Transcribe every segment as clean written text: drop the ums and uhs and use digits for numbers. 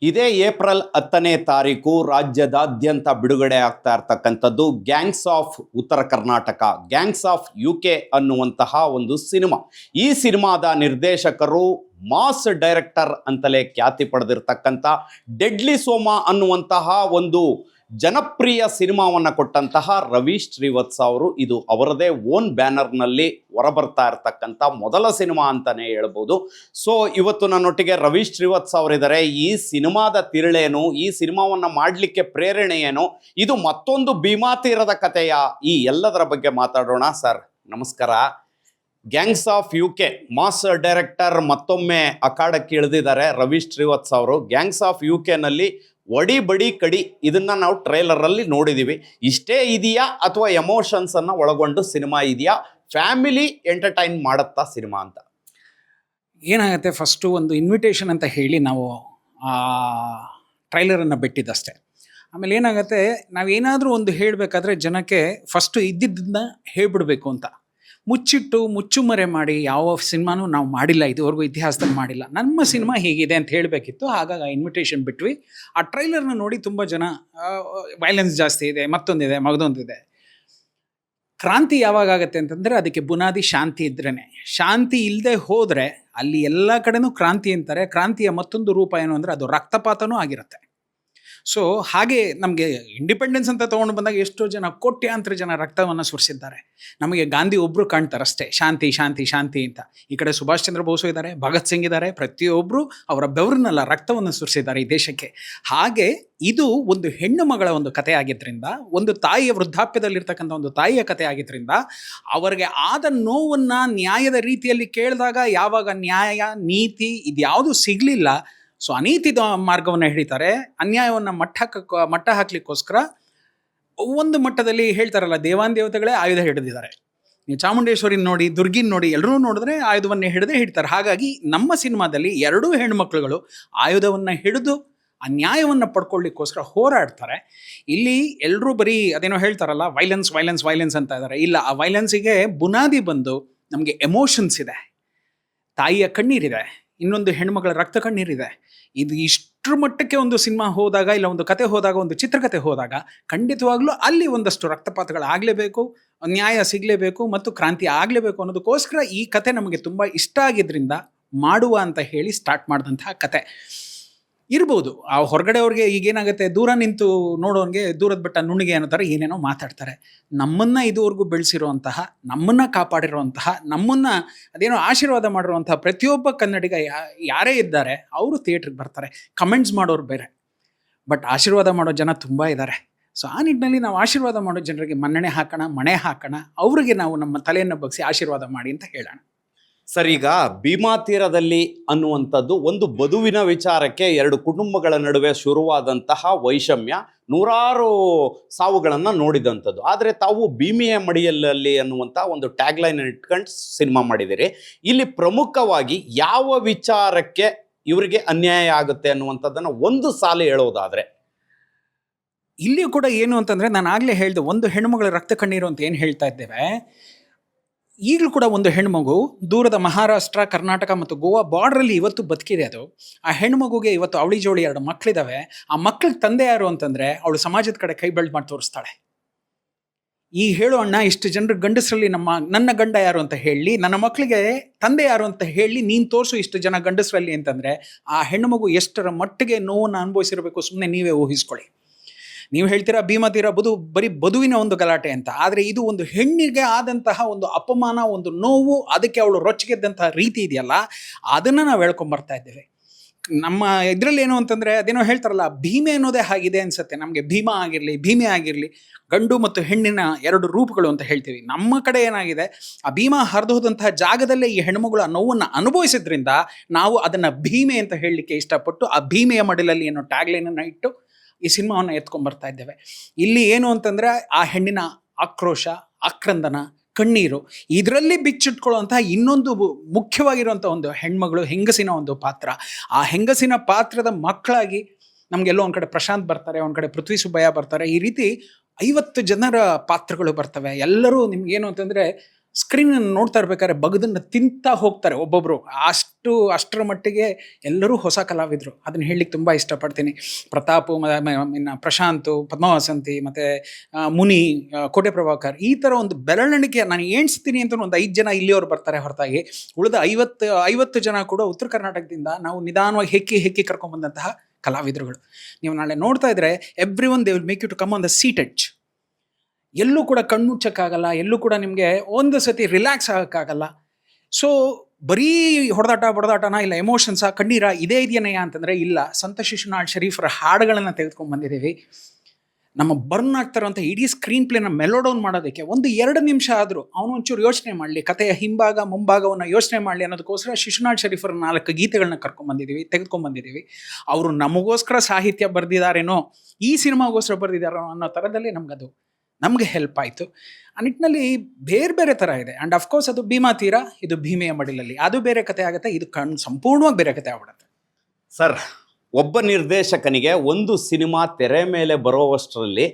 ಇದೇ ಏಪ್ರಿಲ್ 10ನೇ ತಾರೀಕು ರಾಜ್ಯದಾದ್ಯಂತ ಬಿಡುಗಡೆ ಆಗ್ತಾ ಇರ್ತಕ್ಕಂಥದ್ದು ಗ್ಯಾಂಗ್ಸ್ ಆಫ್ ಉತ್ತರ ಕರ್ನಾಟಕ, ಗ್ಯಾಂಗ್ಸ್ ಆಫ್ UK ಅನ್ನುವಂತಹ ಒಂದು ಸಿನಿಮಾ. ಈ ಸಿನಿಮಾದ ನಿರ್ದೇಶಕರು ಮಾಸ್ ಡೈರೆಕ್ಟರ್ ಅಂತಲೇ ಖ್ಯಾತಿ ಪಡೆದಿರ್ತಕ್ಕಂಥ ಡೆಡ್ಲಿ ಸೋಮ ಅನ್ನುವಂತಹ ಒಂದು ಜನಪ್ರಿಯ ಸಿನಿಮಾವನ್ನು ಕೊಟ್ಟಂತಹ ರವೀಶ್ ಶ್ರೀವತ್ಸ ಅವರು. ಇದು ಅವರದೇ ಓನ್ ಬ್ಯಾನರ್ನಲ್ಲಿ ಹೊರಬರ್ತಾ ಇರತಕ್ಕಂಥ ಮೊದಲ ಸಿನಿಮಾ ಅಂತಲೇ ಹೇಳ್ಬೋದು. ಸೊ ಇವತ್ತು ನನ್ನೊಟ್ಟಿಗೆ ರವೀಶ್ ಶ್ರೀವತ್ಸ ಅವರಿದ್ದಾರೆ. ಈ ಸಿನಿಮಾದ ತಿರುಳೇನು, ಈ ಸಿನಿಮಾವನ್ನು ಮಾಡಲಿಕ್ಕೆ ಪ್ರೇರಣೆ ಏನು, ಇದು ಮತ್ತೊಂದು ಭೀಮಾ ತೀರದ ಕಥೆಯ, ಈ ಎಲ್ಲದರ ಬಗ್ಗೆ ಮಾತಾಡೋಣ. ಸರ್ ನಮಸ್ಕಾರ. Gangs of UK mass director ಮತ್ತೊಮ್ಮೆ ಅಖಾಡಕ್ಕೆ ಇಳಿದಿದ್ದಾರೆ ರವೀಶ್ ಶ್ರೀವತ್ಸ ಅವರು. ಗ್ಯಾಂಗ್ಸ್ ಆಫ್ UKನಲ್ಲಿ ಒಡಿ ಬಡಿ ಕಡಿ ಇದನ್ನ ನಾವು ಟ್ರೈಲರಲ್ಲಿ ನೋಡಿದ್ದೀವಿ. ಇಷ್ಟೇ ಇದೆಯಾ ಅಥವಾ ಎಮೋಷನ್ಸನ್ನು ಒಳಗೊಂಡು ಸಿನಿಮಾ ಇದೆಯಾ, ಫ್ಯಾಮಿಲಿ ಎಂಟರ್ಟೈನ್ ಮಾಡುತ್ತಾ ಸಿನಿಮಾ ಅಂತ? ಏನಾಗುತ್ತೆ, ಫಸ್ಟು ಒಂದು ಇನ್ವಿಟೇಷನ್ ಅಂತ ಹೇಳಿ ನಾವು ಟ್ರೈಲರನ್ನು ಬಿಟ್ಟಿದ್ದಷ್ಟೇ. ಆಮೇಲೆ ಏನಾಗುತ್ತೆ, ನಾವೇನಾದರೂ ಒಂದು ಹೇಳಬೇಕಾದ್ರೆ ಜನಕ್ಕೆ ಫಸ್ಟು ಇದ್ದಿದ್ದನ್ನ ಹೇಳ್ಬಿಡ್ಬೇಕು ಅಂತ ಮುಚ್ಚುಮರೆ ಮಾಡಿ ಯಾವ ಸಿನಿಮಾನೂ ನಾವು ಮಾಡಿಲ್ಲ, ಇದುವರೆಗೂ ಇತಿಹಾಸದಲ್ಲಿ ಮಾಡಿಲ್ಲ. ನಮ್ಮ ಸಿನಿಮಾ ಹೀಗಿದೆ ಅಂತ ಹೇಳಬೇಕಿತ್ತು. ಹಾಗಾಗಿ ಆ ಇನ್ವಿಟೇಷನ್ ಬಿಟ್ವಿ. ಆ ಟ್ರೈಲರ್ನ ನೋಡಿ ತುಂಬ ಜನ ವೈಲೆನ್ಸ್ ಜಾಸ್ತಿ ಇದೆ, ಮತ್ತೊಂದಿದೆ, ಮಗದೊಂದಿದೆ. ಕ್ರಾಂತಿ ಯಾವಾಗ ಆಗುತ್ತೆ ಅಂತಂದರೆ ಅದಕ್ಕೆ ಬುನಾದಿ ಶಾಂತಿ ಇದ್ರೇ. ಶಾಂತಿ ಇಲ್ಲದೆ ಹೋದರೆ ಅಲ್ಲಿ ಎಲ್ಲ ಕಡೆನೂ ಕ್ರಾಂತಿ ಅಂತಾರೆ. ಕ್ರಾಂತಿಯ ಮತ್ತೊಂದು ರೂಪ ಏನು ಅಂದರೆ ಅದು ರಕ್ತಪಾತನೂ ಆಗಿರುತ್ತೆ. ಸೊ ಹಾಗೆ ನಮಗೆ ಇಂಡಿಪೆಂಡೆನ್ಸ್ ಅಂತ ತೊಗೊಂಡು ಬಂದಾಗ ಎಷ್ಟೋ ಜನ ಕೋಟ್ಯಾಂತರ ಜನ ರಕ್ತವನ್ನು ಸುರಿಸಿದ್ದಾರೆ. ನಮಗೆ ಗಾಂಧಿ ಒಬ್ಬರು ಕಾಣ್ತಾರಷ್ಟೇ, ಶಾಂತಿ ಶಾಂತಿ ಶಾಂತಿ ಅಂತ. ಈ ಕಡೆ ಸುಭಾಷ್ ಚಂದ್ರ ಬೋಸು ಇದ್ದಾರೆ, ಭಗತ್ ಸಿಂಗ್ ಇದ್ದಾರೆ. ಪ್ರತಿಯೊಬ್ಬರು ಅವರ ಬೆವರನ್ನೆಲ್ಲ ರಕ್ತವನ್ನು ಸುರಿಸಿದ್ದಾರೆ ಈ ದೇಶಕ್ಕೆ. ಹಾಗೆ ಇದು ಒಂದು ಹೆಣ್ಣು ಮಗಳ ಒಂದು ಕಥೆ ಆಗಿದ್ದರಿಂದ, ಒಂದು ತಾಯಿಯ ವೃದ್ಧಾಪ್ಯದಲ್ಲಿರ್ತಕ್ಕಂಥ ಒಂದು ತಾಯಿಯ ಕಥೆ ಆಗಿದ್ದರಿಂದ, ಅವರಿಗೆ ಆದ ನೋವನ್ನು ನ್ಯಾಯದ ರೀತಿಯಲ್ಲಿ ಕೇಳಿದಾಗ ಯಾವಾಗ ನ್ಯಾಯ ನೀತಿ ಇದ್ಯಾವುದು ಸಿಗಲಿಲ್ಲ, ಸೊ ಅನೀತಿದ ಮಾರ್ಗವನ್ನು ಹಿಡಿತಾರೆ. ಅನ್ಯಾಯವನ್ನು ಮಟ್ಟ ಹಾಕ್ಲಿಕ್ಕೋಸ್ಕರ ಒಂದು ಮಟ್ಟದಲ್ಲಿ ಹೇಳ್ತಾರಲ್ಲ, ದೇವಾನುದೇವತೆಗಳೇ ಆಯುಧ ಹಿಡಿದಿದ್ದಾರೆ. ನೀವು ಚಾಮುಂಡೇಶ್ವರಿನ ನೋಡಿ, ದುರ್ಗಿನ ನೋಡಿ, ಎಲ್ಲರೂ ನೋಡಿದ್ರೆ ಆಯುಧವನ್ನು ಹಿಡಿತಾರೆ. ಹಾಗಾಗಿ ನಮ್ಮ ಸಿನಿಮಾದಲ್ಲಿ ಎರಡೂ ಹೆಣ್ಮಕ್ಳುಗಳು ಆಯುಧವನ್ನು ಹಿಡಿದು ಅನ್ಯಾಯವನ್ನು ಪಡ್ಕೊಳ್ಳಿಕ್ಕೋಸ್ಕರ ಹೋರಾಡ್ತಾರೆ. ಇಲ್ಲಿ ಎಲ್ಲರೂ ಬರೀ ಅದೇನೋ ಹೇಳ್ತಾರಲ್ಲ, ವೈಲೆನ್ಸ್ ವೈಲೆನ್ಸ್ ವೈಲೆನ್ಸ್ ಅಂತ ಇದ್ದಾರೆ. ಇಲ್ಲ, ಆ ವೈಲೆನ್ಸಿಗೆ ಬುನಾದಿ ಬಂದು ನಮಗೆ ಎಮೋಷನ್ಸ್ ಇದೆ, ತಾಯಿಯ ಕಣ್ಣೀರಿದೆ, ಇನ್ನೊಂದು ಹೆಣ್ಮಗಳ ರಕ್ತ ಕಣ್ಣೀರಿದೆ. ಇದು ಇಷ್ಟರ ಮಟ್ಟಕ್ಕೆ ಒಂದು ಸಿನಿಮಾ ಹೋದಾಗ, ಇಲ್ಲ ಒಂದು ಕತೆ ಹೋದಾಗ, ಒಂದು ಚಿತ್ರಕಥೆ ಹೋದಾಗ ಖಂಡಿತವಾಗ್ಲೂ ಅಲ್ಲಿ ಒಂದಷ್ಟು ರಕ್ತಪಾತಗಳಾಗಲೇಬೇಕು, ನ್ಯಾಯ ಸಿಗಲೇಬೇಕು ಮತ್ತು ಕ್ರಾಂತಿ ಆಗಲೇಬೇಕು ಅನ್ನೋದಕ್ಕೋಸ್ಕರ ಈ ಕತೆ ನಮಗೆ ತುಂಬ ಇಷ್ಟ ಆಗಿದ್ದರಿಂದ ಮಾಡುವ ಅಂತ ಹೇಳಿ ಸ್ಟಾರ್ಟ್ ಮಾಡಿದಂತಹ ಕತೆ ಇರ್ಬೋದು. ಆ ಹೊರಗಡೆ ಅವ್ರಿಗೆ ಈಗೇನಾಗುತ್ತೆ, ದೂರ ನಿಂತು ನೋಡೋನ್ಗೆ ದೂರದ ಬೆಟ್ಟ ನುಣ್ಣಿಗೆ ಅನ್ನೋ ಥರ ಏನೇನೋ ಮಾತಾಡ್ತಾರೆ. ನಮ್ಮನ್ನು ಇದುವರೆಗೂ ಬೆಳೆಸಿರುವಂತಹ, ನಮ್ಮನ್ನು ಕಾಪಾಡಿರುವಂತಹ, ನಮ್ಮನ್ನು ಅದೇನೋ ಆಶೀರ್ವಾದ ಮಾಡಿರುವಂತಹ ಪ್ರತಿಯೊಬ್ಬ ಕನ್ನಡಿಗ ಯಾರೇ ಇದ್ದಾರೆ ಅವರು ಥಿಯೇಟ್ರಿಗೆ ಬರ್ತಾರೆ. ಕಮೆಂಟ್ಸ್ ಮಾಡೋರು ಬೇರೆ, ಬಟ್ ಆಶೀರ್ವಾದ ಮಾಡೋ ಜನ ತುಂಬ ಇದ್ದಾರೆ. ಸೊ ಆ ನಿಟ್ಟಿನಲ್ಲಿ ನಾವು ಆಶೀರ್ವಾದ ಮಾಡೋ ಜನರಿಗೆ ಮನ್ನಣೆ ಹಾಕೋಣ, ಮಣೆ ಹಾಕೋಣ, ಅವರಿಗೆ ನಾವು ನಮ್ಮ ತಲೆಯನ್ನು ಬಗ್ಸಿ ಆಶೀರ್ವಾದ ಮಾಡಿ ಅಂತ ಹೇಳೋಣ. ಸರ್, ಈಗ ಭೀಮಾ ತೀರದಲ್ಲಿ ಅನ್ನುವಂಥದ್ದು ಒಂದು ಬದುವಿನ ವಿಚಾರಕ್ಕೆ ಎರಡು ಕುಟುಂಬಗಳ ನಡುವೆ ಶುರುವಾದಂತಹ ವೈಷಮ್ಯ, ನೂರಾರು ಸಾವುಗಳನ್ನು ನೋಡಿದಂಥದ್ದು. ಆದರೆ ತಾವು ಭೀಮೆಯ ಮಡಿಯಲ್ಲಿ ಅನ್ನುವಂಥ ಒಂದು ಟ್ಯಾಗ್ಲೈನ್ ಇಟ್ಕೊಂಡು ಸಿನಿಮಾ ಮಾಡಿದ್ದೀರಿ. ಇಲ್ಲಿ ಪ್ರಮುಖವಾಗಿ ಯಾವ ವಿಚಾರಕ್ಕೆ ಇವರಿಗೆ ಅನ್ಯಾಯ ಆಗುತ್ತೆ ಅನ್ನುವಂಥದ್ದನ್ನು ಒಂದು ಸಾಲು ಹೇಳೋದಾದರೆ? ಇಲ್ಲಿಯೂ ಕೂಡ ಏನು ಅಂತಂದರೆ, ನಾನು ಆಗಲೇ ಹೇಳಿದೆ, ಒಂದು ಹೆಣ್ಣುಮಗಳ ರಕ್ತ ಕಣ್ಣೀರು ಅಂತ ಏನು ಹೇಳ್ತಾ ಇದ್ದೇವೆ, ಈಗಲೂ ಕೂಡ ಒಂದು ಹೆಣ್ಮಗು ದೂರದ ಮಹಾರಾಷ್ಟ್ರ, ಕರ್ನಾಟಕ ಮತ್ತು ಗೋವಾ ಬಾರ್ಡ್ರಲ್ಲಿ ಇವತ್ತು ಬದುಕಿದೆ. ಅದು ಆ ಹೆಣ್ಮಗುಗೆ ಇವತ್ತು ಅವಳಿ ಜೋಳಿ 2 ಮಕ್ಕಳಿದ್ದಾವೆ. ಆ ಮಕ್ಕಳಿಗೆ ತಂದೆ ಯಾರು ಅಂತಂದರೆ ಅವಳು ಸಮಾಜದ ಕಡೆ ಕೈ ಬೆಳ್ದು ಮಾಡಿ ತೋರಿಸ್ತಾಳೆ. ಈ ಹೇಳು ಅಣ್ಣ, ಇಷ್ಟು ಜನರ ಗಂಡಸರಲ್ಲಿ ನನ್ನ ಗಂಡ ಯಾರು ಅಂತ ಹೇಳಿ, ನನ್ನ ಮಕ್ಕಳಿಗೆ ತಂದೆ ಯಾರು ಅಂತ ಹೇಳಿ ನೀನು ತೋರಿಸು ಇಷ್ಟು ಜನ ಗಂಡಸರಲ್ಲಿ ಅಂತಂದರೆ ಆ ಹೆಣ್ಣುಮಗು ಎಷ್ಟರ ಮಟ್ಟಿಗೆ ನೋವನ್ನು ಅನುಭವಿಸಿರಬೇಕು ಸುಮ್ಮನೆ ನೀವೇ ಊಹಿಸ್ಕೊಳ್ಳಿ. ನೀವು ಹೇಳ್ತೀರಾ ಭೀಮಾ ತೀರ ಬರೀ ಬದುವಿನ ಒಂದು ಗಲಾಟೆ ಅಂತ, ಆದರೆ ಇದು ಒಂದು ಹೆಣ್ಣಿಗೆ ಆದಂತಹ ಒಂದು ಅಪಮಾನ, ಒಂದು ನೋವು, ಅದಕ್ಕೆ ಅವಳು ರೊಚ್ಚಿಗೆದ್ದಂತಹ ರೀತಿ ಇದೆಯಲ್ಲ, ಅದನ್ನು ನಾವು ಹೇಳ್ಕೊಂಬರ್ತಾ ಇದ್ದೇವೆ. ನಮ್ಮ ಇದರಲ್ಲಿ ಏನು ಅಂತಂದರೆ, ಅದೇನೋ ಹೇಳ್ತಾರಲ್ಲ, ಭೀಮೆ ಅನ್ನೋದೇ ಆಗಿದೆ ಅನಿಸುತ್ತೆ ನಮಗೆ. ಭೀಮಾ ಆಗಿರಲಿ, ಭೀಮೆ ಆಗಿರಲಿ, ಗಂಡು ಮತ್ತು ಹೆಣ್ಣಿನ 2 ರೂಪಗಳು ಅಂತ ಹೇಳ್ತೀವಿ. ನಮ್ಮ ಕಡೆ ಏನಾಗಿದೆ, ಆ ಭೀಮಾ ಹರಿದು ಹೋದಂತಹ ಜಾಗದಲ್ಲೇ ಈ ಹೆಣ್ಮಗಳು ಆ ನೋವನ್ನು ಅನುಭವಿಸಿದ್ರಿಂದ ನಾವು ಅದನ್ನು ಭೀಮೆ ಅಂತ ಹೇಳಲಿಕ್ಕೆ ಇಷ್ಟಪಟ್ಟು ಆ ಭೀಮೆಯ ಮಡಿಲಲ್ಲಿ ಏನೋ ಟ್ಯಾಗ್ಲೈನನ್ನು ಇಟ್ಟು ಈ ಸಿನಿಮಾವನ್ನು ಎತ್ಕೊಂಡ್ಬರ್ತಾ ಇದ್ದೇವೆ. ಇಲ್ಲಿ ಏನು ಅಂತಂದರೆ ಆ ಹೆಣ್ಣಿನ ಆಕ್ರೋಶ, ಆಕ್ರಂದನ, ಕಣ್ಣೀರು, ಇದರಲ್ಲಿ ಬಿಚ್ಚಿಟ್ಕೊಳ್ಳುವಂತಹ ಇನ್ನೊಂದು ಮುಖ್ಯವಾಗಿರುವಂಥ ಒಂದು ಹೆಣ್ಮಗಳು, ಹೆಂಗಸಿನ ಒಂದು ಪಾತ್ರ. ಆ ಹೆಂಗಸಿನ ಪಾತ್ರದ ಮಕ್ಕಳಾಗಿ ನಮಗೆಲ್ಲೋ ಒಂದು ಕಡೆ ಪ್ರಶಾಂತ್ ಬರ್ತಾರೆ, ಒಂದು ಕಡೆ ಪೃಥ್ವಿ ಸುಬ್ಬಯ್ಯ ಬರ್ತಾರೆ. ಈ ರೀತಿ 50 ಜನರ ಪಾತ್ರಗಳು ಬರ್ತವೆ. ಎಲ್ಲರೂ ನಿಮ್ಗೇನು ಅಂತಂದರೆ ಸ್ಕ್ರೀನ್ ನೋಡ್ತಾ ಇರ್ಬೇಕಾದ್ರೆ ಬಗದನ್ನು ತಿಂತಾ ಹೋಗ್ತಾರೆ ಒಬ್ಬೊಬ್ರು. ಅಷ್ಟರ ಮಟ್ಟಿಗೆ ಎಲ್ಲರೂ ಹೊಸ ಕಲಾವಿದರು. ಅದನ್ನ ಹೇಳಲಿಕ್ಕೆ ತುಂಬ ಇಷ್ಟಪಡ್ತೀನಿ. ಪ್ರತಾಪ್, ಇನ್ನು ಪ್ರಶಾಂತ್, ಪದ್ಮವಾಸಂತಿ, ಮತ್ತು ಮುನಿ, ಕೋಟೆ ಪ್ರಭಾಕರ್, ಈ ಥರ ಒಂದು ಬೆರಳಿಕೆ ನಾನು ಎಣಿಸ್ತೀನಿ ಅಂತ ಒಂದು 5 ಜನ ಇಲ್ಲಿಯವರು ಬರ್ತಾರೆ ಹೊರತಾಗಿ ಉಳಿದ 50 ಜನ ಕೂಡ ಉತ್ತರ ಕರ್ನಾಟಕದಿಂದ ನಾವು ನಿಧಾನವಾಗಿ ಹೆಕ್ಕಿ ಕರ್ಕೊಂಡ್ಬಂದಂತಹ ಕಲಾವಿದರುಗಳು. ನೀವು ನಾಳೆ ನೋಡ್ತಾ ಇದ್ರೆ every one they will make you to come on the seat edge. ಎಲ್ಲೂ ಕೂಡ ಕಣ್ಮುಚ್ಚಕ್ಕಾಗಲ್ಲ, ಎಲ್ಲೂ ಕೂಡ ನಿಮಗೆ ಒಂದು ಸತಿ ರಿಲ್ಯಾಕ್ಸ್ ಆಗೋಕ್ಕಾಗಲ್ಲ. ಸೊ ಬರೀ ಹೊಡೆದಾಟನ ಇಲ್ಲ ಎಮೋಷನ್ಸಾ ಕಣ್ಣೀರ ಇದೇ ಇದೆಯೇನಯ್ಯ ಅಂತಂದರೆ ಇಲ್ಲ. ಸಂತ ಶಿಶುನಾಳ್ ಶರೀಫರ ಹಾಡುಗಳನ್ನು ತೆಗೆದುಕೊಂಡು ಬಂದಿದ್ದೀವಿ. ನಮ್ಮ ಬರ್ನ್ ಆಗ್ತಾರಂಥ ಇಡೀ ಸ್ಕ್ರೀನ್ ಪ್ಲೇನ ಮೆಲೋಡೌನ್ ಮಾಡೋದಕ್ಕೆ 1-2 ನಿಮಿಷ ಆದರೂ ಅವನು ಒಂಚೂರು ಯೋಚನೆ ಮಾಡಲಿ, ಕಥೆಯ ಹಿಂಭಾಗ ಮುಂಭಾಗವನ್ನು ಯೋಚನೆ ಮಾಡಲಿ ಅನ್ನೋದಕ್ಕೋಸ್ಕರ ಶಿಶುನಾಳ್ ಶರೀಫರ 4 ಗೀತೆಗಳನ್ನ ತೆಗೆದುಕೊಂಡ್ಬಂದಿದ್ದೀವಿ. ಅವರು ನಮಗೋಸ್ಕರ ಸಾಹಿತ್ಯ ಬರೆದಿದ್ದಾರೇನೋ, ಈ ಸಿನಿಮಾಗೋಸ್ಕರ ಬರೆದಿದ್ದಾರೋ ಅನ್ನೋ ಥರದಲ್ಲಿ ನಮಗೆ ಹೆಲ್ಪ್ ಆಯಿತು. ಆ ನಿಟ್ಟಿನಲ್ಲಿ ಬೇರೆ ಥರ ಇದೆ. ಆ್ಯಂಡ್ ಅಫ್ಕೋರ್ಸ್ ಅದು ಭೀಮಾ ತೀರ, ಇದು ಭೀಮೆಯ ಮಡಿಲಲ್ಲಿ, ಅದು ಬೇರೆ ಕತೆ ಆಗುತ್ತೆ, ಇದು ಸಂಪೂರ್ಣವಾಗಿ ಬೇರೆ ಕತೆ ಆಗ್ಬಿಡುತ್ತೆ. ಸರ್, ಒಬ್ಬ ನಿರ್ದೇಶಕನಿಗೆ ಒಂದು ಸಿನಿಮಾ ತೆರೆ ಮೇಲೆ ಬರೋವಷ್ಟರಲ್ಲಿ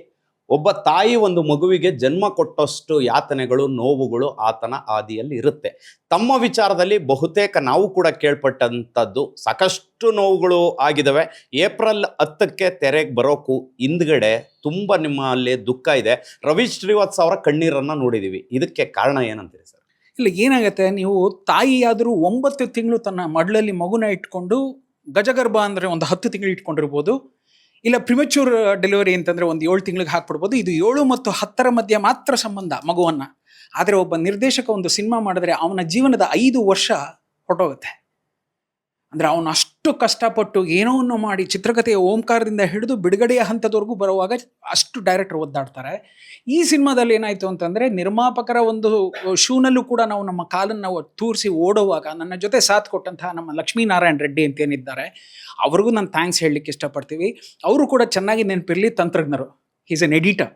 ಒಬ್ಬ ತಾಯಿ ಒಂದು ಮಗುವಿಗೆ ಜನ್ಮ ಕೊಟ್ಟಷ್ಟು ಯಾತನೆಗಳು, ನೋವುಗಳು ಆತನ ಹಾದಿಯಲ್ಲಿ ಇರುತ್ತೆ. ತಮ್ಮ ವಿಚಾರದಲ್ಲಿ ಬಹುತೇಕ ನಾವು ಕೂಡ ಕೇಳ್ಪಟ್ಟಂಥದ್ದು ಸಾಕಷ್ಟು ನೋವುಗಳು ಆಗಿದ್ದಾವೆ. ಏಪ್ರಿಲ್ 10ಕ್ಕೆ ತೆರೆಗೆ ಬರೋಕ್ಕೂ ಹಿಂದ್ಗಡೆ ತುಂಬ ನಿಮ್ಮಲ್ಲಿ ದುಃಖ ಇದೆ. ರವಿ ಶ್ರೀವಾತ್ಸ ಅವರ ಕಣ್ಣೀರನ್ನು ನೋಡಿದ್ದೀವಿ. ಇದಕ್ಕೆ ಕಾರಣ ಏನಂತೀರಿ ಸರ್? ಇಲ್ಲ, ಏನಾಗುತ್ತೆ, ನೀವು ತಾಯಿಯಾದರೂ 9 ತಿಂಗಳು ತನ್ನ ಮಡ್ಲಲ್ಲಿ ಮಗುನ ಇಟ್ಕೊಂಡು, ಗಜಗರ್ಭ ಅಂದರೆ ಒಂದು 10 ತಿಂಗಳು ಇಟ್ಕೊಂಡಿರ್ಬೋದು, ಇಲ್ಲ ಪ್ರಿಮೆಚ್ಯೂರ್ ಡೆಲಿವರಿ ಅಂತಂದರೆ ಒಂದು 7 ತಿಂಗಳಿಗೆ ಹಾಕ್ಬಿಡ್ಬೋದು. ಇದು 7 ಮತ್ತು 10ರ ಮಧ್ಯೆ ಮಾತ್ರ ಸಂಬಂಧ ಮಗುವನ್ನು. ಆದರೆ ಒಬ್ಬ ನಿರ್ದೇಶಕ ಒಂದು ಸಿನಿಮಾ ಮಾಡಿದ್ರೆ ಅವನ ಜೀವನದ 5 ವರ್ಷ ಹೊರಟೋಗುತ್ತೆ. ಅಂದರೆ ಅವನು ಅಷ್ಟು ಕಷ್ಟಪಟ್ಟು ಏನೋವನ್ನು ಮಾಡಿ ಚಿತ್ರಕಥೆಯ ಓಂಕಾರದಿಂದ ಹಿಡಿದು ಬಿಡುಗಡೆಯ ಹಂತದವರೆಗೂ ಬರುವಾಗ ಅಷ್ಟು ಡೈರೆಕ್ಟರ್ ಒದ್ದಾಡ್ತಾರೆ. ಈ ಸಿನಿಮಾದಲ್ಲಿ ಏನಾಯಿತು ಅಂತಂದರೆ, ನಿರ್ಮಾಪಕರ ಒಂದು ಶೂನಲ್ಲೂ ಕೂಡ ನಾವು ನಮ್ಮ ಕಾಲನ್ನು ತೂರಿಸಿ ಓಡುವಾಗ ನನ್ನ ಜೊತೆ ಸಾಥ್ ಕೊಟ್ಟಂತಹ ನಮ್ಮ ಲಕ್ಷ್ಮೀನಾರಾಯಣ ರೆಡ್ಡಿ ಅಂತೇನಿದ್ದಾರೆ ಅವ್ರಿಗೂ ನಾನು ಥ್ಯಾಂಕ್ಸ್ ಹೇಳಲಿಕ್ಕೆ ಇಷ್ಟಪಡ್ತೀವಿ. ಅವರು ಕೂಡ ಚೆನ್ನಾಗಿ ನೆನಪಿರಲಿ, ತಂತ್ರಜ್ಞರು, ಈಸ್ ಎನ್ ಎಡಿಟರ್.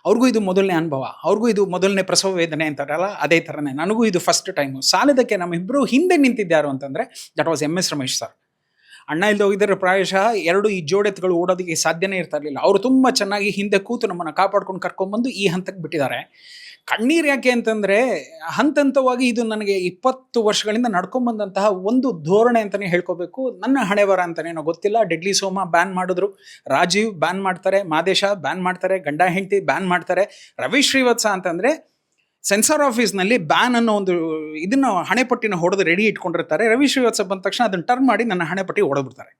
ಅವ್ರಿಗೂ ಇದು ಮೊದಲನೇ ಅನುಭವ, ಅವ್ರಿಗೂ ಇದು ಮೊದಲನೇ ಪ್ರಸವ ವೇದನೆ ಅಂತಾರಲ್ಲ, ಅದೇ ಥರನೇ ನನಗೂ ಇದು ಫಸ್ಟ್ ಟೈಮು. ಸಾಲದಕ್ಕೆ ನಮ್ಮಿಬ್ಬರು ಹಿಂದೆ ನಿಂತಿದ್ದಾರು ಅಂತಂದರೆ that was MS Ramesh sir. ಅಣ್ಣ ಇಲ್ಲದೆ ಹೋಗಿದ್ದರೆ ಪ್ರಾಯಶಃ 2 ಈ ಜೋಡೆತ್ಗಳು ಓಡೋದಕ್ಕೆ ಸಾಧ್ಯನೇ ಇರ್ತಿರಲಿಲ್ಲ. ಅವರು ತುಂಬ ಚೆನ್ನಾಗಿ ಹಿಂದೆ ಕೂತು ನಮ್ಮನ್ನು ಕಾಪಾಡ್ಕೊಂಡು ಕರ್ಕೊಂಡ್ಬಂದು ಈ ಹಂತಕ್ಕೆ ಬಿಟ್ಟಿದ್ದಾರೆ. ಕಣ್ಣೀರು ಯಾಕೆ ಅಂತಂದರೆ, ಹಂತವಾಗಿ ಇದು ನನಗೆ 20 ವರ್ಷಗಳಿಂದ ನಡ್ಕೊಂಬಂದಂತಹ ಒಂದು ಧೋರಣೆ ಅಂತಲೇ ಹೇಳ್ಕೋಬೇಕು. ನನ್ನ ಹಣೆ ಬರ ಅಂತನೇನೋ ಗೊತ್ತಿಲ್ಲ. ಡೆಡ್ಲಿ ಸೋಮ ಬ್ಯಾನ್ ಮಾಡಿದ್ರು, ರಾಜೀವ್ ಬ್ಯಾನ್ ಮಾಡ್ತಾರೆ, ಮಾದೇಶ ಬ್ಯಾನ್ ಮಾಡ್ತಾರೆ, ಗಂಡ ಹೆಂಡತಿ ಬ್ಯಾನ್ ಮಾಡ್ತಾರೆ. ರವಿ ಶ್ರೀವತ್ಸ ಅಂತಂದರೆ ಸೆನ್ಸಾರ್ ಆಫೀಸ್ನಲ್ಲಿ ಬ್ಯಾನ್ ಅನ್ನೋ ಒಂದು ಇದನ್ನು ಹಣೆಪಟ್ಟಿನ ಹೊಡೆದು ರೆಡಿ ಇಟ್ಕೊಂಡಿರ್ತಾರೆ. ರವಿ ಶ್ರೀವತ್ಸ ಬಂದ ತಕ್ಷಣ ಅದನ್ನು ಟರ್ನ್ ಮಾಡಿ ನನ್ನ ಹಣೆಪಟ್ಟಿ ಹೊಡೆದ್ಬಿಡ್ತಾರೆ.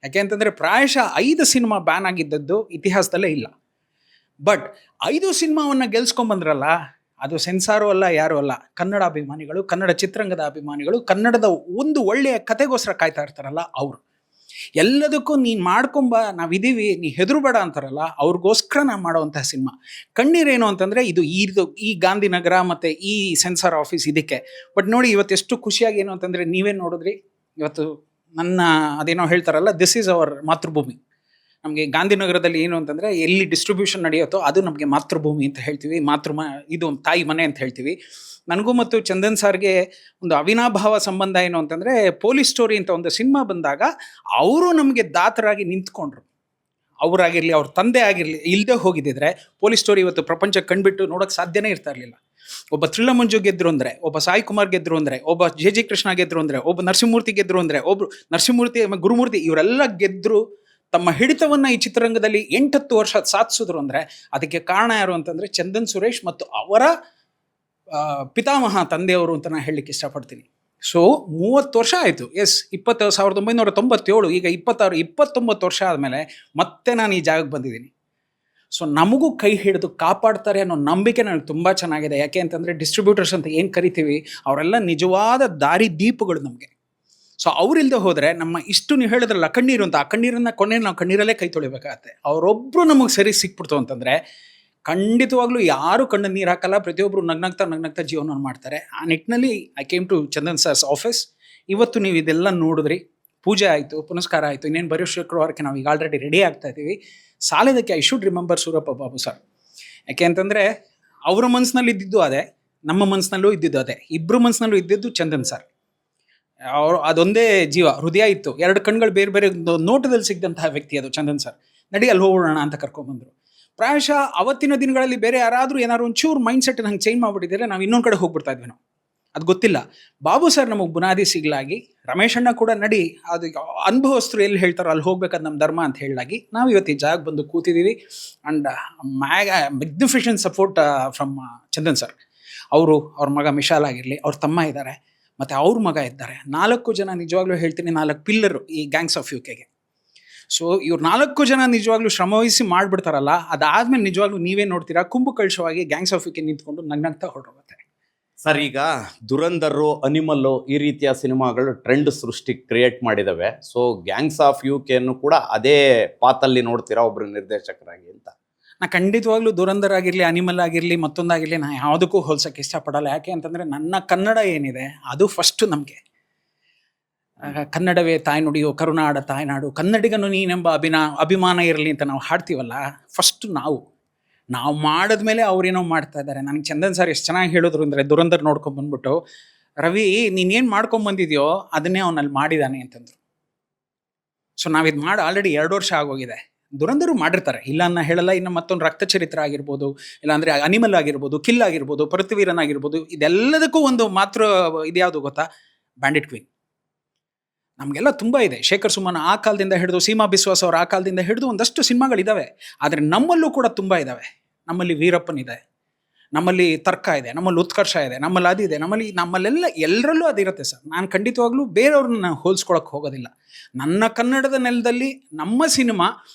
ಯಾಕೆ ಅಂತಂದರೆ ಪ್ರಾಯಶಃ 5 ಸಿನಿಮಾ ಬ್ಯಾನ್ ಆಗಿದ್ದದ್ದು ಇತಿಹಾಸದಲ್ಲೇ ಇಲ್ಲ. ಬಟ್ 5 ಸಿನಿಮಾವನ್ನು ಗೆಲ್ಸ್ಕೊಂಬಂದ್ರಲ್ಲ, ಅದು ಸೆನ್ಸಾರು ಅಲ್ಲ, ಯಾರೂ ಅಲ್ಲ, ಕನ್ನಡ ಅಭಿಮಾನಿಗಳು, ಕನ್ನಡ ಚಿತ್ರರಂಗದ ಅಭಿಮಾನಿಗಳು, ಕನ್ನಡದ ಒಂದು ಒಳ್ಳೆಯ ಕತೆಗೋಸ್ಕರ ಕಾಯ್ತಾ ಇರ್ತಾರಲ್ಲ ಅವರು. ಎಲ್ಲದಕ್ಕೂ ನೀನು ಮಾಡ್ಕೊಂಬ, ನಾವಿದ್ದೀವಿ, ನೀ ಹೆದರುಬೇಡ ಅಂತಾರಲ್ಲ, ಅವ್ರಿಗೋಸ್ಕರ ನಾವು ಮಾಡೋವಂತಹ ಸಿನಿಮಾ. ಕಣ್ಣೀರೇನು ಅಂತಂದರೆ ಈ ಗಾಂಧಿನಗರ ಮತ್ತು ಈ ಸೆನ್ಸಾರ್ ಆಫೀಸ್ ಇದಕ್ಕೆ. ಬಟ್ ನೋಡಿ ಇವತ್ತು ಎಷ್ಟು ಖುಷಿಯಾಗಿ ಏನು ಅಂತಂದರೆ, ನೀವೇ ನೋಡಿದ್ರಿ ಇವತ್ತು ನನ್ನ ಅದೇನೋ ಹೇಳ್ತಾರಲ್ಲ, ದಿಸ್ ಈಸ್ ಅವರ್ ಮಾತೃಭೂಮಿ. ನಮಗೆ ಗಾಂಧಿನಗರದಲ್ಲಿ ಏನು ಅಂತಂದರೆ ಎಲ್ಲಿ ಡಿಸ್ಟ್ರಿಬ್ಯೂಷನ್ ನಡೆಯುತ್ತೋ ಅದು ನಮಗೆ ಮಾತೃಭೂಮಿ ಅಂತ ಹೇಳ್ತೀವಿ. ಇದು ತಾಯಿ ಮನೆ ಅಂತ ಹೇಳ್ತೀವಿ. ನನಗೂ ಮತ್ತು ಚಂದನ್ ಸರ್ಗೆ ಒಂದು ಅವಿನಾಭಾವ ಸಂಬಂಧ ಏನು ಅಂತಂದರೆ, ಪೊಲೀಸ್ ಸ್ಟೋರಿ ಅಂತ ಒಂದು ಸಿನಿಮಾ ಬಂದಾಗ ಅವರು ನಮಗೆ ದಾತರಾಗಿ ನಿಂತ್ಕೊಂಡ್ರು. ಅವರಾಗಿರಲಿ, ಅವ್ರ ತಂದೆ ಆಗಿರಲಿ, ಇಲ್ಲದೆ ಹೋಗಿದ್ದಿದ್ರೆ ಪೊಲೀಸ್ ಸ್ಟೋರಿ ಇವತ್ತು ಪ್ರಪಂಚಕ್ಕೆ ಕಂಡುಬಿಟ್ಟು ನೋಡೋಕ್ಕೆ ಸಾಧ್ಯನೇ ಇರ್ತಾ ಇರಲಿಲ್ಲ. ಒಬ್ಬ ಥ್ರಿಲ್ಲ ಮಂಜು ಗೆದ್ರು ಅಂದರೆ, ಒಬ್ಬ ಸಾಯಿ ಕುಮಾರ್ ಗೆದ್ರು ಅಂದರೆ, ಒಬ್ಬ ಜೆ ಕೃಷ್ಣ ಗೆದ್ರು ಅಂದರೆ, ಒಬ್ಬ ನರಸಿಂಹಮೂರ್ತಿ ಗೆದ್ರು ಅಂದರೆ, ಒಬ್ಬರು ನರಸಿಂಹಮೂರ್ತಿ ಗುರುಮೂರ್ತಿ, ಇವರೆಲ್ಲ ಗೆದ್ರು ತಮ್ಮ ಹಿಡಿತವನ್ನು ಈ ಚಿತ್ರರಂಗದಲ್ಲಿ 8-10 ವರ್ಷ ಸಾಧಿಸಿದ್ರು. ಅಂದರೆ ಅದಕ್ಕೆ ಕಾರಣ ಯಾರು ಅಂತಂದರೆ ಚಂದನ್ ಸುರೇಶ್ ಮತ್ತು ಅವರ ಪಿತಾಮಹ ತಂದೆಯವರು ಅಂತ ನಾನು ಹೇಳಲಿಕ್ಕೆ ಇಷ್ಟಪಡ್ತೀನಿ. ಸೊ 30 ವರ್ಷ ಆಯಿತು. 1997, ಈಗ 29 ವರ್ಷ ಆದಮೇಲೆ ಮತ್ತೆ ನಾನು ಈ ಜಾಗಕ್ಕೆ ಬಂದಿದ್ದೀನಿ. ಸೊ ನಮಗೂ ಕೈ ಹಿಡಿದು ಕಾಪಾಡ್ತಾರೆ ಅನ್ನೋ ನಂಬಿಕೆ ನನಗೆ ತುಂಬ ಚೆನ್ನಾಗಿದೆ. ಯಾಕೆ ಅಂತಂದರೆ ಡಿಸ್ಟ್ರಿಬ್ಯೂಟರ್ಸ್ ಅಂತ ಏನು ಕರಿತೀವಿ ಅವರೆಲ್ಲ ನಿಜವಾದ ದಾರಿ ದೀಪಗಳು ನಮಗೆ. ಸೊ ಅವರಿಲ್ಲದೆ ಹೋದರೆ ನಮ್ಮ ಇಷ್ಟು ನೀವು ಹೇಳಿದ್ರಲ್ಲ ಕಣ್ಣೀರು ಅಂತ, ಆ ಕಣ್ಣೀರನ್ನು ಕೊನೆಯಲ್ಲಿ ನಾವು ಕಣ್ಣೀರಲ್ಲೇ ಕೈ ತೊಳಿಬೇಕಾಗತ್ತೆ. ಅವರೊಬ್ಬರು ನಮಗೆ ಸರಿ ಸಿಕ್ಬಿಡ್ತು ಅಂತಂದರೆ ಖಂಡಿತವಾಗ್ಲೂ ಯಾರು ಕಣ್ಣು ನೀರು ಹಾಕಲ್ಲ. ಪ್ರತಿಯೊಬ್ಬರು ನಗ್ನಗ್ತಾ ಜೀವನವನ್ನು ಮಾಡ್ತಾರೆ. ಆ ನಿಟ್ಟಿನಲ್ಲಿ I came to Chandan sir's office. ಇವತ್ತು ನೀವು ಇದೆಲ್ಲ ನೋಡಿದ್ರಿ, ಪೂಜೆ ಆಯಿತು, ಪುನಸ್ಕಾರ ಆಯಿತು, ಇನ್ನೇನು ಬರೋ ಶುಕ್ರವಾರಕ್ಕೆ ನಾವು ಈಗ ಆಲ್ರೆಡಿ ರೆಡಿ ಆಗ್ತಾ ಇದ್ದೀವಿ. ಸಾಲದಕ್ಕೆ I should remember Surappa Babu sir. ಯಾಕೆ ಅಂತಂದರೆ ಅವರ ಮನಸ್ಸಿನಲ್ಲಿ ಇದ್ದಿದ್ದು ಅದೇ, ನಮ್ಮ ಮನಸ್ಸಿನಲ್ಲೂ ಇದ್ದಿದ್ದು ಅದೇ, ಇಬ್ಬರು ಮನಸ್ಸಿನಲ್ಲೂ ಇದ್ದಿದ್ದು ಚಂದನ್ ಸರ್. ಅದೊಂದೇ ಜೀವ, ಹೃದಯ ಇತ್ತು, 2 ಕಣ್ಗಳು ಬೇರೆ ಬೇರೆ ನೋಟದಲ್ಲಿ ಸಿಗ್ದಂತಹ ವ್ಯಕ್ತಿ ಅದು ಚಂದನ್ ಸರ್. ನಡಿ ಅಲ್ಲಿ ಹೋಗೋಣ ಅಂತ ಕರ್ಕೊಂಡ್ಬಂದರು. ಪ್ರಾಯಶಃ ಅವತ್ತಿನ ದಿನಗಳಲ್ಲಿ ಬೇರೆ ಯಾರಾದರೂ ಏನಾದ್ರು ಒಂಚೂರು ಮೈಂಡ್ ಸೆಟ್ ಹಂಗೆ ಚೇಂಜ್ ಮಾಡಿಬಿಟ್ಟಿದ್ರೆ ನಾವು ಇನ್ನೊಂದು ಕಡೆ ಹೋಗ್ಬಿಡ್ತಾ ಇದ್ವಿ ನಾವು. ಅದು ಗೊತ್ತಿಲ್ಲ. ಬಾಬು ಸರ್ ನಮಗೆ ಬುನಾದಿ ಸಿಗ್ಲಾಗಿ, ರಮೇಶ್ ಅಣ್ಣ ಕೂಡ ನಡಿ ಅದು ಅನುಭವಸ್ಥರು ಎಲ್ಲಿ ಹೇಳ್ತಾರೋ ಅಲ್ಲಿ ಹೋಗ್ಬೇಕಾದ್ ನಮ್ಮ ಧರ್ಮ ಅಂತ ಹೇಳಲಾಗಿ ನಾವು ಇವತ್ತು ಈ ಜಾಗ ಬಂದು ಕೂತಿದ್ದೀವಿ. And magnificent support from Chandan sir. ಅವ್ರ ಮಗ ಮಿಶಾಲ್ ಆಗಿರಲಿ, ಅವ್ರ ತಮ್ಮ ಇದ್ದಾರೆ, ಮತ್ತು ಅವ್ರ ಮಗ ಇದ್ದಾರೆ. 4 ಜನ ನಿಜವಾಗ್ಲೂ ಹೇಳ್ತೀನಿ, 4 ಪಿಲ್ಲರು ಈ ಗ್ಯಾಂಗ್ಸ್ ಆಫ್ UK ಗೆ. ಸೊ ಇವ್ರು 4 ಜನ ನಿಜವಾಗ್ಲೂ ಶ್ರಮವಹಿಸಿ ಮಾಡಿಬಿಡ್ತಾರಲ್ಲ, ಅದಾದಮೇಲೆ ನಿಜವಾಗ್ಲೂ ನೀವೇ ನೋಡ್ತೀರಾ ಕುಂಭಕಳಶವಾಗಿ ಗ್ಯಾಂಗ್ಸ್ ಆಫ್ UK ನಿಂತ್ಕೊಂಡು ನಗ್ನಗ್ತಾ ಹೊರಟೋಗುತ್ತೆ. ಸರ್, ಈಗ ದುರಂಧರು, ಅನಿಮಲ್ಲು ಈ ರೀತಿಯ ಸಿನಿಮಾಗಳು ಟ್ರೆಂಡ್ ಸೃಷ್ಟಿ ಕ್ರಿಯೇಟ್ ಮಾಡಿದಾವೆ. ಸೊ ಗ್ಯಾಂಗ್ಸ್ ಆಫ್ UK ಅನ್ನು ಕೂಡ ಅದೇ ಪಾತಲ್ಲಿ ನೋಡ್ತೀರಾ ಒಬ್ರು ನಿರ್ದೇಶಕರಾಗಿ ಅಂತ? ನಾ ಖಂಡಿತವಾಗ್ಲೂ ದುರಂಧರ್ ಆಗಿರಲಿ, ಅನಿಮಲ್ ಆಗಿರಲಿ, ಮತ್ತೊಂದಾಗಿರಲಿ, ನಾ ಯಾವುದಕ್ಕೂ ಹೋಲ್ಸೋಕ್ಕೆ ಇಷ್ಟಪಡಲ್ಲ. ಯಾಕೆ ಅಂತಂದರೆ ನನ್ನ ಕನ್ನಡ ಏನಿದೆ ಅದು ಫಸ್ಟು ನಮಗೆ. ಕನ್ನಡವೇ ತಾಯ್ನುಡಿಯೋ ಕರುನಾಡ ತಾಯ್ನಾಡು, ಕನ್ನಡಿಗನು ನೀನೆಂಬ ಅಭಿಮಾನ ಇರಲಿ ಅಂತ ನಾವು ಹಾಡ್ತೀವಲ್ಲ, ಫಸ್ಟು ನಾವು ಮಾಡಿದ್ಮೇಲೆ ಅವ್ರೇನೋ ಮಾಡ್ತಾ ಇದ್ದಾರೆ. ನನಗೆ ಚಂದನ್ ಸರ್ ಎಷ್ಟು ಚೆನ್ನಾಗಿ ಹೇಳಿದ್ರು ಅಂದರೆ, ದುರಂಧರ್ ನೋಡ್ಕೊಂಬಂದ್ಬಿಟ್ಟು, ರವಿ ನೀನೇನು ಮಾಡ್ಕೊಂಬಂದಿದ್ಯೋ ಅದನ್ನೇ ಅವನಲ್ಲಿ ಮಾಡಿದ್ದಾನೆ ಅಂತಂದರು. ಸೊ ನಾವಿದು ಮಾಡಿ ಆಲ್ರೆಡಿ 2 ವರ್ಷ ಆಗೋಗಿದೆ. ದುರಂಧರು ಮಾಡಿರ್ತಾರೆ, ಇಲ್ಲ ಅನ್ನೋ ಹೇಳಲ್ಲ. ಇನ್ನು ಮತ್ತೊಂದು ರಕ್ತಚರಿತ್ರ ಆಗಿರ್ಬೋದು, ಇಲ್ಲಾಂದರೆ ಅನಿಮಲ್ ಆಗಿರ್ಬೋದು, ಕಿಲ್ ಆಗಿರ್ಬೋದು, ಪೃಥ್ವೀರನ್ ಆಗಿರ್ಬೋದು, ಇದೆಲ್ಲದಕ್ಕೂ ಒಂದು ಮಾತ್ರ ಇದ್ಯಾವುದು ಗೊತ್ತಾ? ಬ್ಯಾಂಡಿಟ್ ಕ್ವೀನ್. ನಮಗೆಲ್ಲ ತುಂಬ ಇದೆ. ಶೇಖರ್ ಸುಮನ್ ಆ ಕಾಲದಿಂದ ಹಿಡಿದು, ಸೀಮಾ ಬಿಸ್ವಾಸ್ ಅವ್ರ ಆ ಕಾಲದಿಂದ ಹಿಡಿದು ಒಂದಷ್ಟು ಸಿನಿಮಾಗಳಿದ್ದಾವೆ. ಆದರೆ ನಮ್ಮಲ್ಲೂ ಕೂಡ ತುಂಬ ಇದ್ದಾವೆ. ನಮ್ಮಲ್ಲಿ ವೀರಪ್ಪನ್ ಇದೆ, ನಮ್ಮಲ್ಲಿ ತರ್ಕ ಇದೆ, ನಮ್ಮಲ್ಲಿ ಉತ್ಕರ್ಷ ಇದೆ, ನಮ್ಮಲ್ಲಿ ಅದಿದೆ, ನಮ್ಮಲ್ಲೆಲ್ಲ ಎಲ್ಲರಲ್ಲೂ ಅದಿರುತ್ತೆ ಸರ್. ನಾನು ಖಂಡಿತವಾಗ್ಲೂ ಬೇರೆಯವ್ರನ್ನ ಹೋಲಿಸ್ಕೊಳಕ್ಕೆ ಹೋಗೋದಿಲ್ಲ. ನನ್ನ ಕನ್ನಡದ ನೆಲದಲ್ಲಿ ನಮ್ಮ ಸಿನಿಮಾ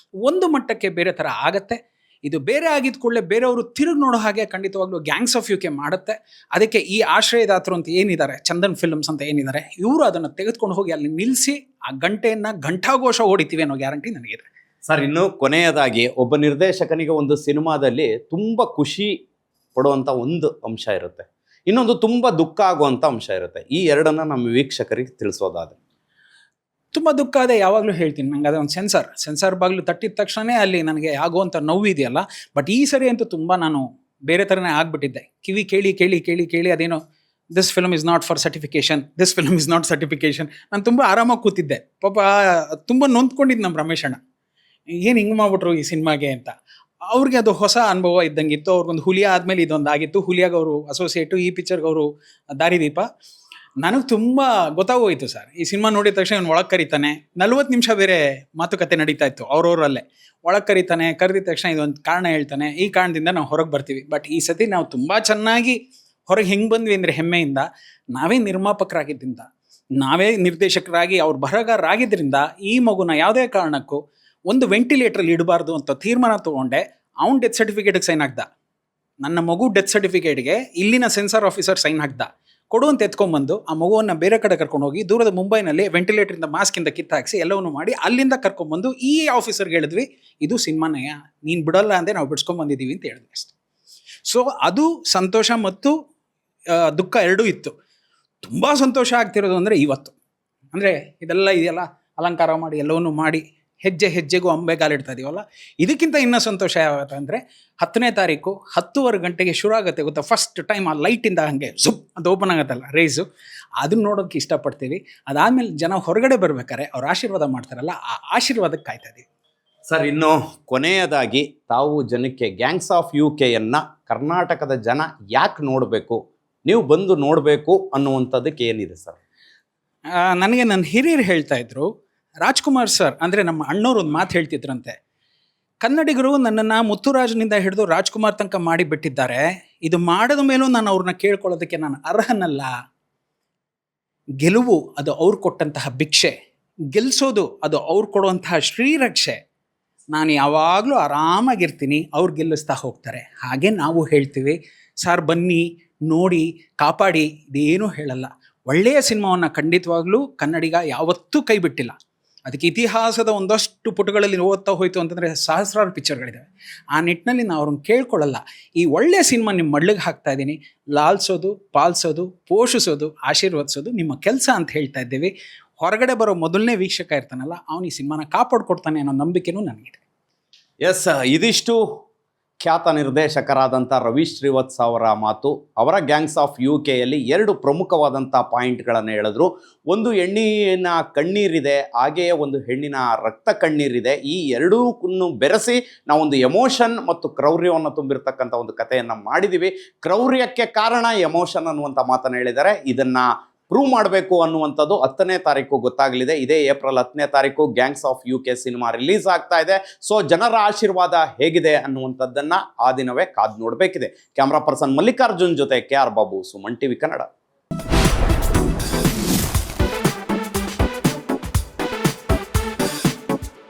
ಒಂದು ಮಟ್ಟಕ್ಕೆ ಬೇರೆ ಥರ ಆಗತ್ತೆ. ಇದು ಬೇರೆ ಆಗಿದ್ದ ಕೂಡಲೇ ಬೇರೆಯವರು ತಿರುಗಿ ನೋಡೋ ಹಾಗೆ ಖಂಡಿತವಾಗ್ಲೂ ಗ್ಯಾಂಗ್ಸ್ ಆಫ್ UK ಮಾಡುತ್ತೆ. ಅದಕ್ಕೆ ಈ ಆಶ್ರಯದಾತರು ಅಂತ ಏನಿದ್ದಾರೆ, ಚಂದನ್ ಫಿಲ್ಮ್ಸ್ ಅಂತ ಏನಿದ್ದಾರೆ, ಇವರು ಅದನ್ನು ತೆಗೆದುಕೊಂಡು ಹೋಗಿ ಅಲ್ಲಿ ನಿಲ್ಲಿಸಿ ಆ ಗಂಟೆಯನ್ನು ಘಂಟಾಘೋಷ ಹೊಡಿತೀವಿ ಅನ್ನೋ ಗ್ಯಾರಂಟಿ ನನಗಿದೆ. ಸರ್, ಇನ್ನು ಕೊನೆಯದಾಗಿ ಒಬ್ಬ ನಿರ್ದೇಶಕನಿಗೆ ಒಂದು ಸಿನಿಮಾದಲ್ಲಿ ತುಂಬ ಖುಷಿ ಪಡುವಂಥ ಒಂದು ಅಂಶ ಇರುತ್ತೆ, ಇನ್ನೊಂದು ತುಂಬ ದುಃಖ ಆಗುವಂಥ ಅಂಶ ಇರುತ್ತೆ. ಈ ಎರಡನ್ನು ನಮ್ಮ ವೀಕ್ಷಕರಿಗೆ ತಿಳಿಸೋದಾದ್ರೆ? ತುಂಬ ದುಃಖ ಅದೇ ಯಾವಾಗಲೂ ಹೇಳ್ತೀನಿ. ನಂಗೆ ಅದೊಂದು ಸೆನ್ಸಾರ್ ಬಾಗಿಲು ತಟ್ಟಿದ ತಕ್ಷಣ ಅಲ್ಲಿ ನನಗೆ ಆಗುವಂಥ ನೋವು ಇದೆಯಲ್ಲ. ಬಟ್ ಈ ಸರಿ ಅಂತೂ ತುಂಬ ನಾನು ಬೇರೆ ಥರನೇ ಆಗಿಬಿಟ್ಟಿದ್ದೆ. ಕಿವಿ ಕೇಳಿ ಕೇಳಿ ಕೇಳಿ ಕೇಳಿ ಅದೇನೋ this film is not for certification, this film is not certification. ನಾನು ತುಂಬ ಆರಾಮಾಗಿ ಕೂತಿದ್ದೆ. ಪಾಪ ತುಂಬ ನೊಂದ್ಕೊಂಡಿದ್ದು ನಮ್ಮ ರಮೇಶ್ ಅಣ್ಣ, ಏನು ಹಿಂಗೆ ಮಾಡ್ಬಿಟ್ರು ಈ ಸಿನಿಮಾಗೆ ಅಂತ. ಅವ್ರಿಗೆ ಅದು ಹೊಸ ಅನುಭವ ಇದ್ದಂಗಿತ್ತು. ಅವ್ರಿಗೊಂದು ಹುಲಿಯಾ ಆದಮೇಲೆ ಇದೊಂದು ಆಗಿತ್ತು. ಹುಲಿಯಾಗ ಅವರು ಅಸೋಸಿಯೇಟು, ಈ ಪಿಕ್ಚರ್ಗೆ ಅವರು ದಾರಿದೀಪ. ನನಗೆ ತುಂಬ ಗೊತ್ತಾಗೋಯ್ತು ಸರ್. ಈ ಸಿನಿಮಾ ನೋಡಿದ ತಕ್ಷಣ ಅವ್ನು ಒಳಗೆ ಕರೀತಾನೆ. 40 ನಿಮಿಷ ಬೇರೆ ಮಾತುಕತೆ ನಡೀತಾ ಇತ್ತು ಅವ್ರವರಲ್ಲೇ. ಒಳಗೆ ಕರೀತಾನೆ, ಕರೆದಿದ ತಕ್ಷಣ ಇದೊಂದು ಕಾರಣ ಹೇಳ್ತಾನೆ, ಈ ಕಾರಣದಿಂದ ನಾವು ಹೊರಗೆ ಬರ್ತೀವಿ. ಬಟ್ ಈ ಸತಿ ನಾವು ತುಂಬ ಚೆನ್ನಾಗಿ ಹೊರಗೆ ಹೆಂಗೆ ಬಂದ್ವಿ ಅಂದರೆ ಹೆಮ್ಮೆಯಿಂದ, ನಾವೇ ನಿರ್ಮಾಪಕರಾಗಿದ್ದರಿಂದ, ನಾವೇ ನಿರ್ದೇಶಕರಾಗಿ ಅವ್ರ ಬರಹಗಾರರಾಗಿದ್ದರಿಂದ ಈ ಮಗುನ ಯಾವುದೇ ಕಾರಣಕ್ಕೂ ಒಂದು ವೆಂಟಿಲೇಟ್ರಲ್ಲಿ ಇಡಬಾರ್ದು ಅಂತ ತೀರ್ಮಾನ ತೊಗೊಂಡೆ. ಅವ್ನು ಡೆತ್ ಸರ್ಟಿಫಿಕೇಟಿಗೆ ಸೈನ್ ಹಾಕ್ದ, ನನ್ನ ಮಗು ಡೆತ್ ಸರ್ಟಿಫಿಕೇಟ್ಗೆ ಇಲ್ಲಿನ ಸೆನ್ಸಾರ್ ಆಫೀಸರ್ ಸೈನ್ ಹಾಕ್ದ. ಕೊಡುವಂತ ಎತ್ಕೊಂಡ್ಬಂದು ಆ ಮಗುವನ್ನು ಬೇರೆ ಕಡೆ ಕರ್ಕೊಂಡೋಗಿ ದೂರದ ಮುಂಬೈನಲ್ಲಿ ವೆಂಟಿಲೇಟರಿಂದ ಮಾಸ್ಕಿಂದ ಕಿತ್ತಾಕ್ಸಿ ಎಲ್ಲವನ್ನೂ ಮಾಡಿ ಅಲ್ಲಿಂದ ಕರ್ಕೊಂಡ್ಬಂದು ಈ ಆಫೀಸರ್ಗೆ ಹೇಳಿದ್ವಿ, ಇದು ಸಿನಿಮಾನಯ್ಯ, ನೀನು ಬಿಡಲ್ಲ ಅಂದರೆ ನಾವು ಬಿಡ್ಸ್ಕೊಂಡ್ಬಂದಿದ್ದೀವಿ ಅಂತ ಹೇಳಿದ್ವಿ ಅಷ್ಟೆ. ಸೊ ಅದು ಸಂತೋಷ ಮತ್ತು ದುಃಖ ಎರಡೂ ಇತ್ತು. ತುಂಬ ಸಂತೋಷ ಆಗ್ತಿರೋದು ಅಂದರೆ ಇವತ್ತು, ಅಂದರೆ ಇದೆಲ್ಲ ಅಲಂಕಾರ ಮಾಡಿ ಎಲ್ಲವನ್ನೂ ಮಾಡಿ ಹೆಜ್ಜೆ ಹೆಜ್ಜೆಗೂ ಅಂಬೆಗಾಲಿಡ್ತಾ ಇದೀವಲ್ಲ, ಇದಕ್ಕಿಂತ ಇನ್ನೂ ಸಂತೋಷ ಯಾವತ್ತು ಅಂದರೆ 10ನೇ ತಾರೀಕು 10:15 ಗಂಟೆಗೆ ಶುರು ಆಗುತ್ತೆ ಗೊತ್ತಾ. ಫಸ್ಟ್ ಟೈಮ್ ಆ ಲೈಟಿಂದ ಹಾಗೆ ಜುಪ್ ಅದು ಓಪನ್ ಆಗುತ್ತಲ್ಲ ರೈಸು, ಅದನ್ನ ನೋಡೋಕ್ಕೆ ಇಷ್ಟಪಡ್ತೀವಿ. ಅದಾದಮೇಲೆ ಜನ ಹೊರಗಡೆ ಬರ್ಬೇಕಾರೆ ಅವ್ರು ಆಶೀರ್ವಾದ ಮಾಡ್ತಾರಲ್ಲ, ಆ ಆಶೀರ್ವಾದಕ್ಕೆ ಕಾಯ್ತಾ ಇದೀವಿ. ಸರ್, ಇನ್ನು ಕೊನೆಯದಾಗಿ ತಾವು ಜನಕ್ಕೆ ಗ್ಯಾಂಗ್ಸ್ ಆಫ್ UKಯನ್ನು ಕರ್ನಾಟಕದ ಜನ ಯಾಕೆ ನೋಡಬೇಕು, ನೀವು ಬಂದು ನೋಡಬೇಕು ಅನ್ನುವಂಥದ್ದಕ್ಕೆ ಏನಿದೆ ಸರ್? ನನಗೆ ನನ್ನ ಹಿರಿಯರು ಹೇಳ್ತಾ ಇದ್ರು, ರಾಜ್ಕುಮಾರ್ ಸರ್ ಅಂದರೆ ನಮ್ಮ ಅಣ್ಣವ್ರು ಒಂದು ಮಾತು ಹೇಳ್ತಿದ್ರಂತೆ, ಕನ್ನಡಿಗರು ನನ್ನನ್ನು ಮುತ್ತುರಾಜನಿಂದ ಹಿಡಿದು ರಾಜ್ಕುಮಾರ್ ತನಕ ಮಾಡಿ ಬಿಟ್ಟಿದ್ದಾರೆ, ಇದು ಮಾಡಿದ ಮೇಲೂ ನಾನು ಅವ್ರನ್ನ ಕೇಳ್ಕೊಳ್ಳೋದಕ್ಕೆ ನಾನು ಅರ್ಹನಲ್ಲ. ಗೆಲುವು ಅದು ಅವ್ರು ಕೊಟ್ಟಂತಹ ಭಿಕ್ಷೆ, ಗೆಲ್ಲಿಸೋದು ಅದು ಅವ್ರು ಕೊಡುವಂತಹ ಶ್ರೀರಕ್ಷೆ. ನಾನು ಯಾವಾಗಲೂ ಆರಾಮಾಗಿರ್ತೀನಿ, ಅವ್ರು ಗೆಲ್ಲಿಸ್ತಾ ಹೋಗ್ತಾರೆ. ಹಾಗೆ ನಾವು ಹೇಳ್ತೀವಿ, ಸರ್ ಬನ್ನಿ ನೋಡಿ ಕಾಪಾಡಿ, ಇದೇನೂ ಹೇಳಲ್ಲ. ಒಳ್ಳೆಯ ಸಿನಿಮಾವನ್ನು ಖಂಡಿತವಾಗ್ಲೂ ಕನ್ನಡಿಗ ಯಾವತ್ತೂ ಕೈ ಬಿಟ್ಟಿಲ್ಲ. ಅದಕ್ಕೆ ಇತಿಹಾಸದ ಒಂದಷ್ಟು ಪುಟಗಳಲ್ಲಿ ಓದ್ತಾ ಹೋಯಿತು ಅಂತಂದರೆ ಸಹಸ್ರಾರು ಪಿಕ್ಚರ್ಗಳಿದ್ದಾವೆ. ಆ ನಿಟ್ಟಿನಲ್ಲಿ ನಾವು ಅವ್ರನ್ನ ಕೇಳ್ಕೊಳ್ಳಲ್ಲ, ಈ ಒಳ್ಳೆಯ ಸಿನಿಮಾ ನಿಮ್ಮ ಮಡ್ಲಿಗೆ ಹಾಕ್ತಾ ಇದ್ದೀನಿ, ಲಾಲ್ಸೋದು, ಪಾಲ್ಸೋದು, ಪೋಷಿಸೋದು, ಆಶೀರ್ವದಿಸೋದು ನಿಮ್ಮ ಕೆಲಸ ಅಂತ ಹೇಳ್ತಾ ಇದ್ದೀವಿ. ಹೊರಗಡೆ ಬರೋ ಮೊದಲನೇ ವೀಕ್ಷಕ ಇರ್ತಾನಲ್ಲ, ಅವನು ಈ ಸಿನಿಮಾನ ಕಾಪಾಡ್ಕೊಡ್ತಾನೆ ಅನ್ನೋ ನಂಬಿಕೆನೂ ನನಗಿದೆ. ಎಸ್, ಇದಿಷ್ಟು ಖ್ಯಾತ ನಿರ್ದೇಶಕರಾದಂಥ ರವಿ ಶ್ರೀವತ್ಸ್ ಅವರ ಮಾತು. ಅವರ ಗ್ಯಾಂಗ್ಸ್ ಆಫ್ UK ಎರಡು ಪ್ರಮುಖವಾದಂಥ ಪಾಯಿಂಟ್ಗಳನ್ನು ಹೇಳಿದ್ರು. ಒಂದು ಹೆಣ್ಣಿನ ಕಣ್ಣೀರಿದೆ, ಹಾಗೆಯೇ ಒಂದು ಹೆಣ್ಣಿನ ರಕ್ತ ಕಣ್ಣೀರಿದೆ. ಈ ಎರಡೂ ಬೆರೆಸಿ ನಾವೊಂದು ಎಮೋಷನ್ ಮತ್ತು ಕ್ರೌರ್ಯವನ್ನು ತುಂಬಿರ್ತಕ್ಕಂಥ ಒಂದು ಕಥೆಯನ್ನು ಮಾಡಿದ್ದೀವಿ. ಕ್ರೌರ್ಯಕ್ಕೆ ಕಾರಣ ಎಮೋಷನ್ ಅನ್ನುವಂಥ ಮಾತನ್ನು ಹೇಳಿದ್ದಾರೆ. ಇದನ್ನು ಪ್ರೂವ್ ಮಾಡಬೇಕು ಅನ್ನುವಂಥದ್ದು 10ನೇ ತಾರೀಕು ಗೊತ್ತಾಗಲಿದೆ. ಇದೇ ಏಪ್ರಿಲ್ 10ನೇ ತಾರೀಕು gangs of UK cinema release ಆಗ್ತಾ ಇದೆ. ಸೊ ಜನರ ಆಶೀರ್ವಾದ ಹೇಗಿದೆ ಅನ್ನುವಂಥದ್ದನ್ನು ಆ ದಿನವೇ ಕಾದು ನೋಡಬೇಕಿದೆ. ಕ್ಯಾಮ್ರಾ ಪರ್ಸನ್ ಮಲ್ಲಿಕಾರ್ಜುನ್ ಜೊತೆ KR ಬಾಬು, ಸುಮನ್ TV ಕನ್ನಡ.